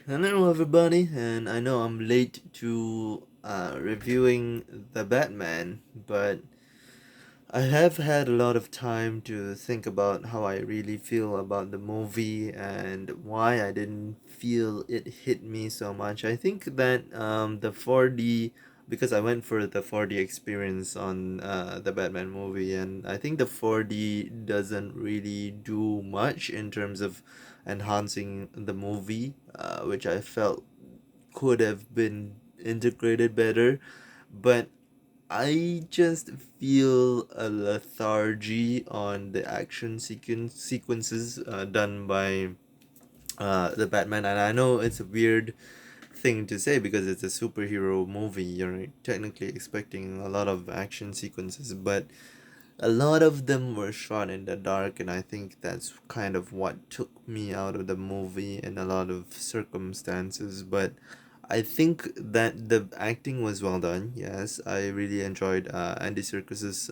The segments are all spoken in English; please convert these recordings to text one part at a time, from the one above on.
Hello, everybody, and I know I'm late to reviewing the Batman, but I have had a lot of time to think about how I really feel about the movie and why I didn't feel it hit me so much. I think that the 4D, because I went for the 4D experience on the Batman movie, and I think the 4D doesn't really do much in terms of enhancing the movie, which I felt could have been integrated better. But I just feel a lethargy on the action sequences done by the Batman, and I know it's a weird thing to say because it's a superhero movie. You're technically expecting a lot of action sequences, but a lot of them were shot in the dark, and I think that's kind of what took me out of the movie in a lot of circumstances. But I think that the acting was well done. Yes, I really enjoyed Andy Serkis's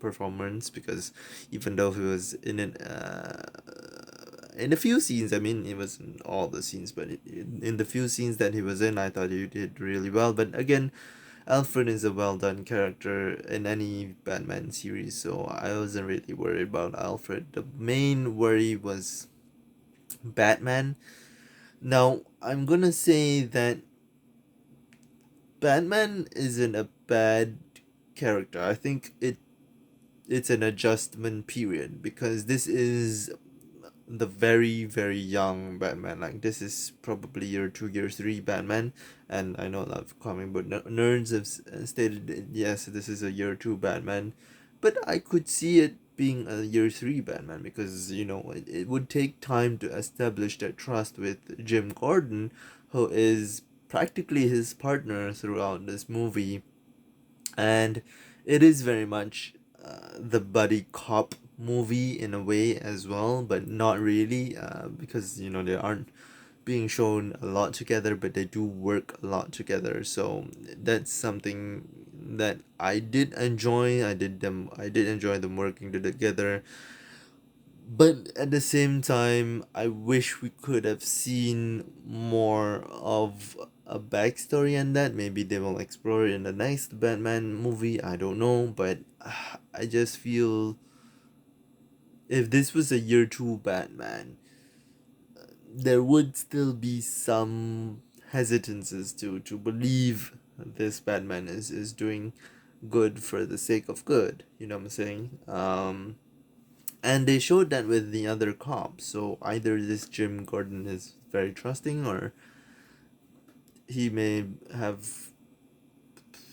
performance because even though he was in a few scenes, I mean, it wasn't all the scenes, but in the few scenes that he was in, I thought he did really well. But again, Alfred is a well done character in any Batman series, so I wasn't really worried about Alfred. The main worry was Batman. Now, I'm gonna say that Batman isn't a bad character. I think it's an adjustment period because this is the very young Batman. Like this is probably year 2, year 3 Batman, and I know a lot of comic book nerds have stated that, yes, this is a year 2 Batman, but I could see it being a year 3 Batman because it would take time to establish that trust with Jim Gordon, who is practically his partner throughout this movie, and it is very much the buddy cop movie in a way as well, but not really because they aren't being shown a lot together, but they do work a lot together. So that's something that I did enjoy. I did enjoy them working together, but at the same time, I wish we could have seen more of a backstory on that. Maybe they will explore it in the next Batman movie. I don't know, but I just feel if this was a year 2 Batman, there would still be some hesitances to believe this Batman is doing good for the sake of good. You know what I'm saying? And they showed that with the other cops. So either this Jim Gordon is very trusting, or he may have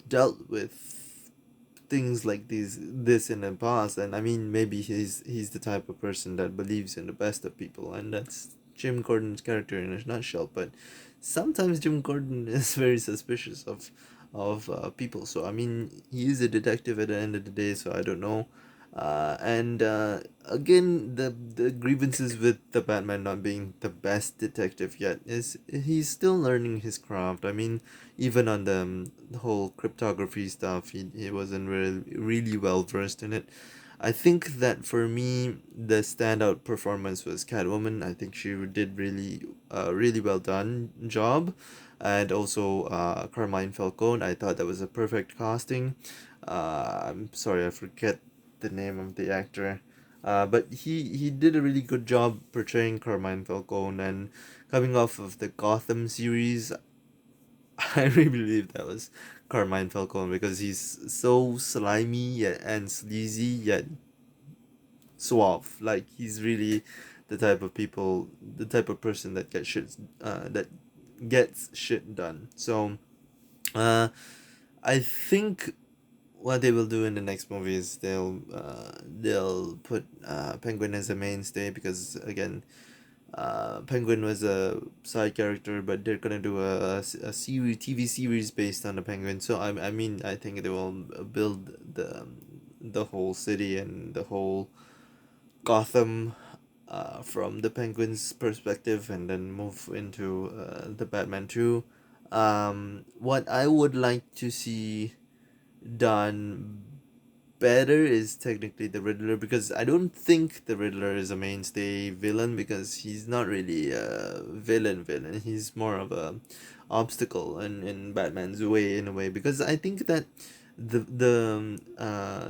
dealt with things like this in the past. And I mean, maybe he's the type of person that believes in the best of people, and that's Jim Gordon's character in a nutshell. But sometimes Jim Gordon is very suspicious of people. So I mean, he is a detective at the end of the day. So I don't know. And again, the grievances with the Batman not being the best detective yet is he's still learning his craft. I mean, even on the whole cryptography stuff, he wasn't really well versed in it. I think that for me, the standout performance was Catwoman. I think she did really well done job, and also Carmine Falcone. I thought that was a perfect casting. I'm sorry, I forget the name of the actor. But he did a really good job portraying Carmine Falcone, and coming off of the Gotham series, I really believe that was Carmine Falcone because he's so slimy yet and sleazy yet suave. Like he's really the type of person that gets shit done. So, uh, I think what they will do in the next movie is they'll put Penguin as a mainstay because again, Penguin was a side character, but they're gonna do a series TV series based on the Penguin. So I mean I think they will build the whole city and the whole Gotham from the Penguin's perspective, and then move into the Batman 2. What I would like to see done better is technically the Riddler, because I don't think the Riddler is a mainstay villain, because he's not really a villain. He's more of a obstacle in Batman's way, in a way, because I think that the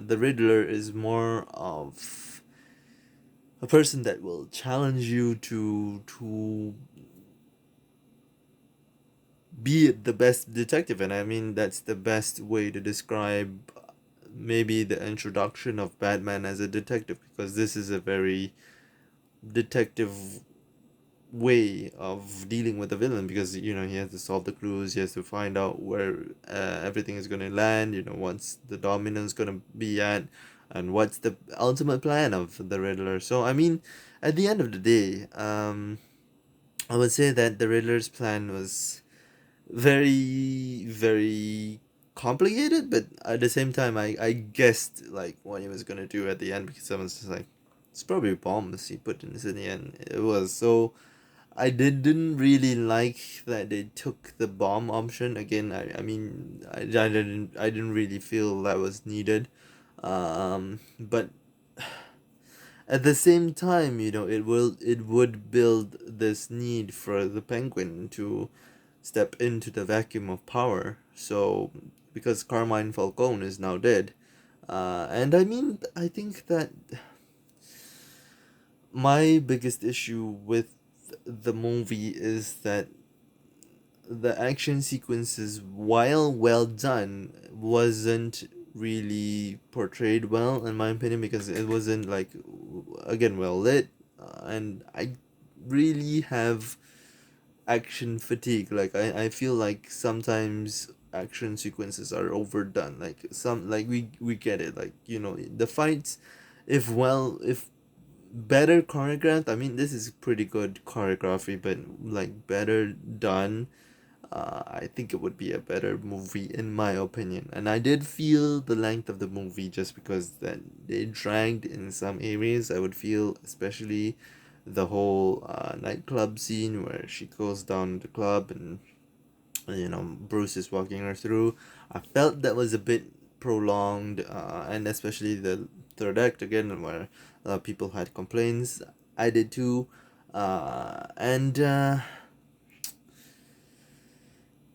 Riddler is more of a person that will challenge you to be the best detective. And I mean, that's the best way to describe maybe the introduction of Batman as a detective, because this is a very detective way of dealing with the villain, because he has to solve the clues, he has to find out where everything is going to land, what's the dominance going to be at, and what's the ultimate plan of the Riddler. So I mean, at the end of the day, I would say that the Riddler's plan was very, very complicated, but at the same time, I guessed like what he was gonna do at the end, because someone's just like, it's probably bombs he put in this in the end. It was so. Didn't really like that they took the bomb option again. I mean, I didn't really feel that was needed. But at the same time, it would build this need for the Penguin to step into the vacuum of power. So, because Carmine Falcone is now dead, and I mean, I think that my biggest issue with the movie is that the action sequences, while well done, wasn't really portrayed well, in my opinion, because it wasn't like, again, well lit, and I really have action fatigue. Like, I feel like sometimes action sequences are overdone. Like, we get it, like, the fights, if better choreographed. I mean, this is pretty good choreography, but like better done, I think it would be a better movie, in my opinion. And I did feel the length of the movie, just because that they dragged in some areas. I would feel, especially the whole nightclub scene where she goes down the club, and Bruce is walking her through. I felt that was a bit prolonged, and especially the third act again, where a lot of people had complaints. I did too. And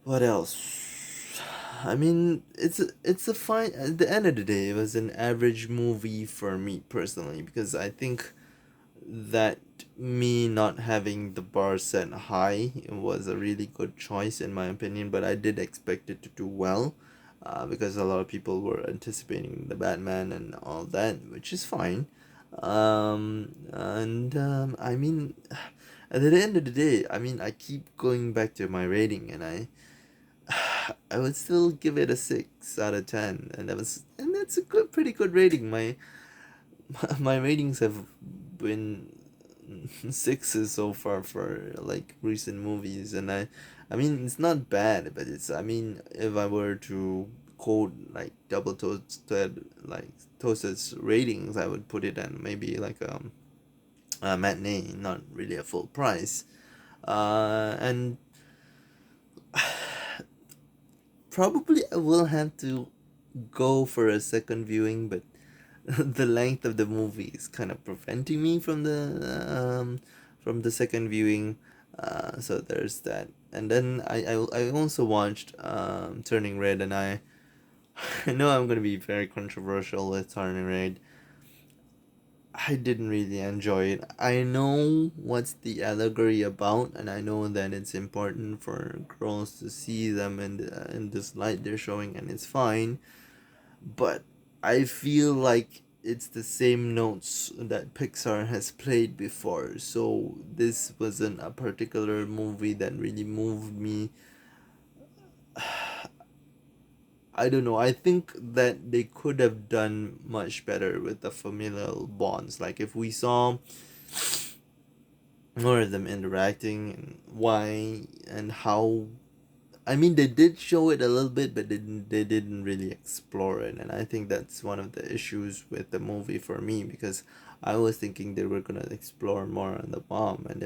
What else? I mean, it's a fine. At the end of the day, it was an average movie for me personally, because I think that me not having the bar set high was a really good choice, in my opinion. But I did expect it to do well, because a lot of people were anticipating the Batman and all that, which is fine. And I mean, at the end of the day, I mean, I keep going back to my rating, and I would still give it a 6 out of 10, and that's a pretty good rating. My ratings have been sixes so far for like recent movies, and I mean, it's not bad, but I mean, if I were to quote like double toasted like toasted's ratings, I would put it at maybe like a matinee, not really a full price. And probably I will have to go for a second viewing, but the length of the movie is kind of preventing me from the second viewing. So there's that. And then I also watched Turning Red, and I know I'm gonna be very controversial with Turning Red. I didn't really enjoy it. I know what's the allegory about, and I know that it's important for girls to see them in this light they're showing, and it's fine. But I feel like it's the same notes that Pixar has played before. So this wasn't a particular movie that really moved me. I don't know. I think that they could have done much better with the familial bonds. Like, if we saw more of them interacting, and why and how. I mean, they did show it a little bit, but they didn't really explore it, and I think that's one of the issues with the movie for me, because I was thinking they were gonna explore more on the bomb, and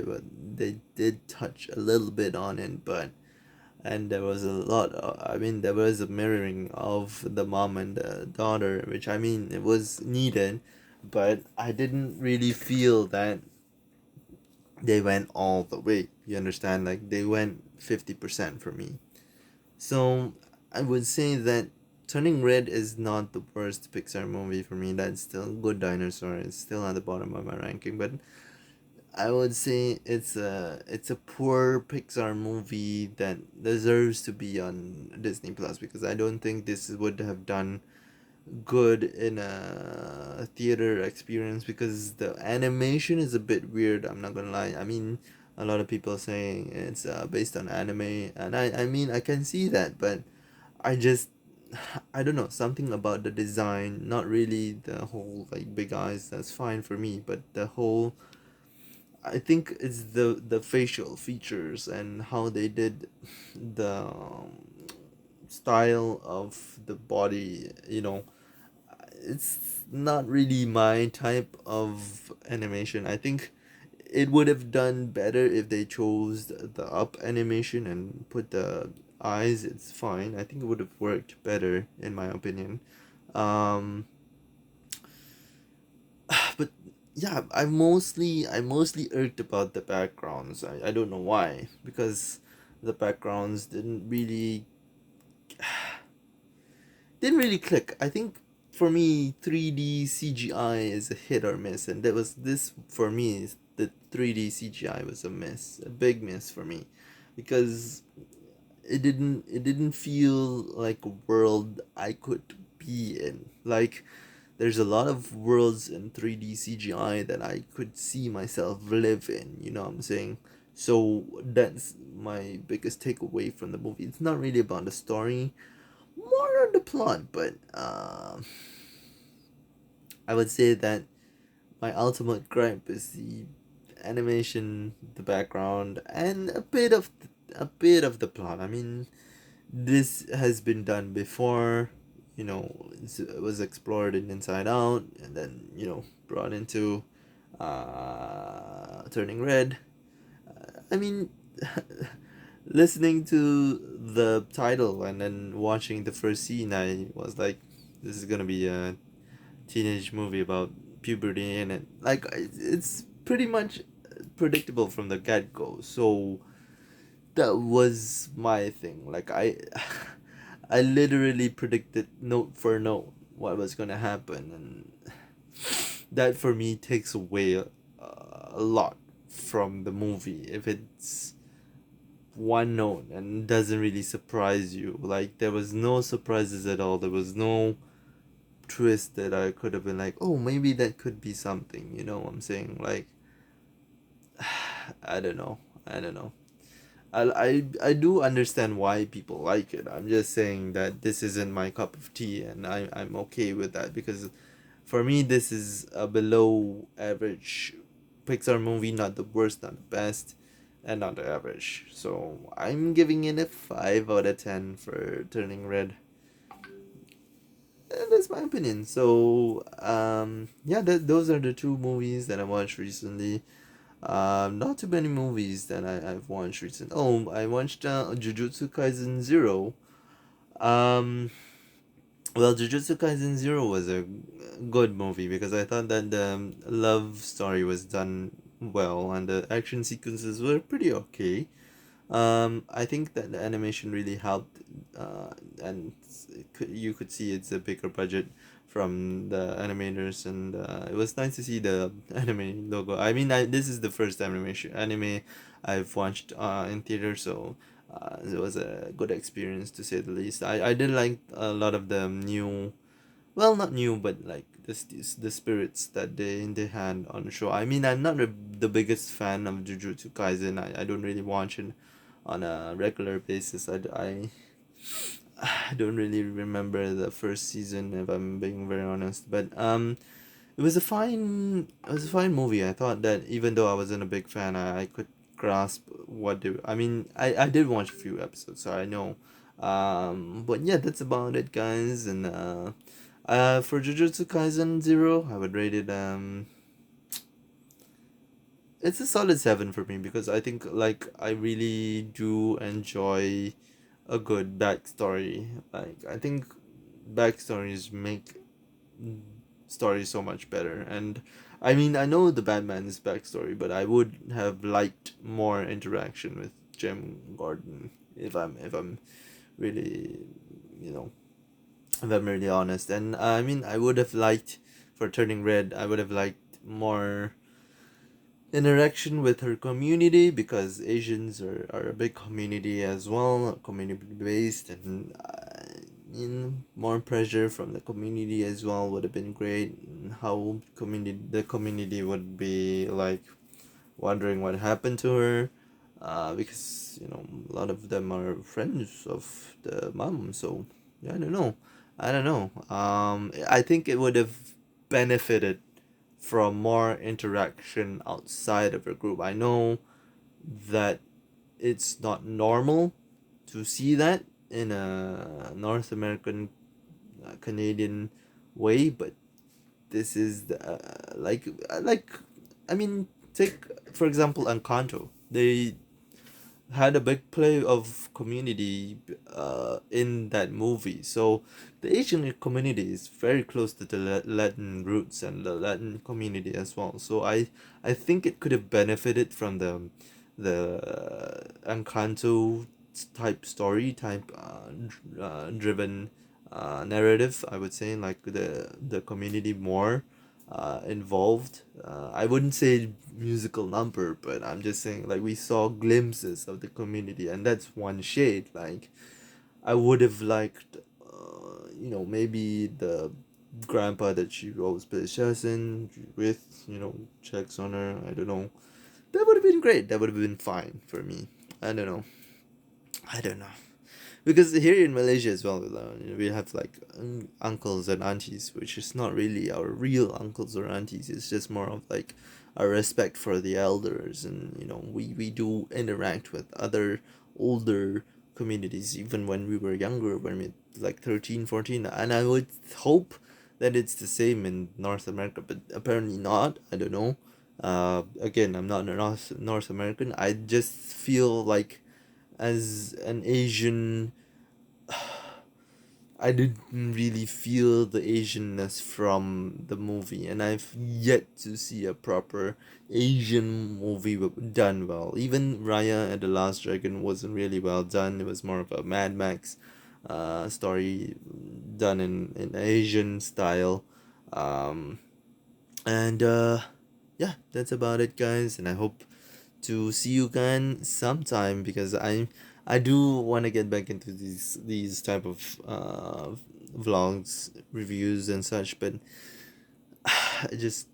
they did touch a little bit on it, but and there was a lot. I mean, there was a mirroring of the mom and the daughter, which I mean it was needed, but I didn't really feel that they went all the way. You understand? Like they went 50% for me. So I would say that Turning Red is not the worst Pixar movie for me. That's still Good Dinosaur. It's still at the bottom of my ranking, but I would say it's a poor Pixar movie that deserves to be on Disney Plus, because I don't think this would have done good in a theater experience, because the animation is a bit weird. I'm not gonna lie. I mean, a lot of people saying it's based on anime, and I mean I can see that, but I just I don't know, something about the design, not really the whole like big eyes. That's fine for me, but the whole, I think it's the facial features and how they did the style of the body. It's not really my type of animation. I think it would have done better if they chose the up animation and put the eyes. It's fine. I think it would have worked better in my opinion. Um, but yeah, I mostly irked about the backgrounds. I don't know why, because the backgrounds didn't really click. I think for me 3D CGI is a hit or miss, and that was this for me. The 3D CGI was a miss, a big miss for me, because it didn't feel like a world I could be in. Like there's a lot of worlds in 3D CGI that I could see myself live in, you know what I'm saying? So that's my biggest takeaway from the movie. It's not really about the story, more on the plot, but I would say that my ultimate gripe is the animation, the background, and a bit of the plot. I mean, this has been done before. It was explored in Inside Out, and then brought into Turning Red. I mean, listening to the title and then watching the first scene, I was like, this is gonna be a teenage movie about puberty, and it's pretty much predictable from the get go. So that was my thing. Like I literally predicted note for note what was gonna happen, and that for me takes away a lot from the movie if it's one note and doesn't really surprise you. Like there was no surprises at all. There was no twist that I could have been like, oh, maybe that could be something. You know what I'm saying? Like I don't know. I don't know. I do understand why people like it. I'm just saying that this isn't my cup of tea, and I'm okay with that, because for me this is a below average Pixar movie, not the worst, not the best, and not the average. So I'm giving it a 5 out of 10 for Turning Red. That's my opinion. So yeah, those are the two movies that I watched recently. Not too many movies that I've watched recently. Oh, I watched Jujutsu Kaisen Zero. Um, well, Jujutsu Kaisen Zero was a good movie because I thought that the love story was done well and the action sequences were pretty okay. I think that the animation really helped, and you could see it's a bigger budget from the animators, and it was nice to see the anime logo. I mean, this is the first animation anime I've watched in theater, so it was a good experience to say the least. I did like a lot of the new, well, not new, but like the spirits that they had on the show. I mean, I'm not the biggest fan of Jujutsu Kaisen. I don't really watch it on a regular basis. I don't really remember the first season, if I'm being very honest. But it was a fine movie. I thought that even though I wasn't a big fan, I could grasp what they. I mean, I did watch a few episodes, so I know. But yeah, that's about it, guys. And for Jujutsu Kaisen Zero, I would rate it it's a solid 7 for me, because I think like I really do enjoy a good backstory. Like I think backstories make stories so much better. And I mean, I know the Batman's backstory, but I would have liked more interaction with Jim Gordon if I'm really, you know, if I'm really honest. And I mean, I would have liked for Turning Red. I would have liked more interaction with her community because Asians are a big community as well, community based, and more pressure from the community as well would have been great. And how the community would be like wondering what happened to her, because a lot of them are friends of the mom. So yeah, I don't know. I think it would have benefited from more interaction outside of a group. I know that it's not normal to see that in a North American Canadian way, but this is like I mean, take for example Encanto. They had a big play of community in that movie. So the Asian community is very close to the Latin roots and the Latin community as well. So I think it could have benefited from the Encanto type story type driven narrative. I would say like the community more involved. I wouldn't say musical number, but I'm just saying like we saw glimpses of the community, and that's one shade. Like I would have liked, maybe the grandpa that she always plays chess in with, checks on her. I don't know. That would have been great. That would have been fine for me. I don't know. I don't know. Because here in Malaysia as well, we have like uncles and aunties, which is not really our real uncles or aunties. It's just more of like a respect for the elders, and we do interact with other older communities even when we were younger, when we like 13, 14. And I would hope that it's the same in North America, but apparently not. I don't know. Again, I'm not a North American. I just feel like as an Asian, I didn't really feel the Asianness from the movie, and I've yet to see a proper Asian movie done well. Even Raya and the Last Dragon wasn't really well done. It was more of a Mad Max story done in Asian style. Um, and yeah, that's about it, guys. And I hope to see you again sometime because I do want to get back into these type of vlogs, reviews and such, but I just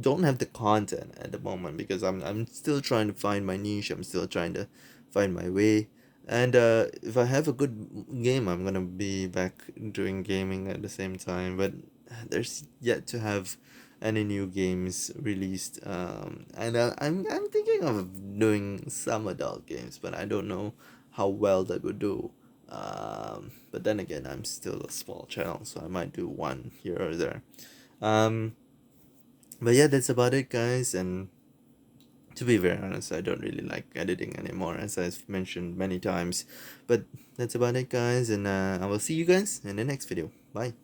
don't have the content at the moment because I'm still trying to find my niche. I'm still trying to find my way. And if I have a good game, I'm gonna be back doing gaming at the same time. But there's yet to have any new games released. And I'm thinking of doing some adult games, but I don't know how well that would do. But then again, I'm still a small channel, so I might do one here or there. Um, but yeah, that's about it, guys. And to be very honest, I don't really like editing anymore, as I've mentioned many times. But that's about it, guys. And I will see you guys in the next video. Bye.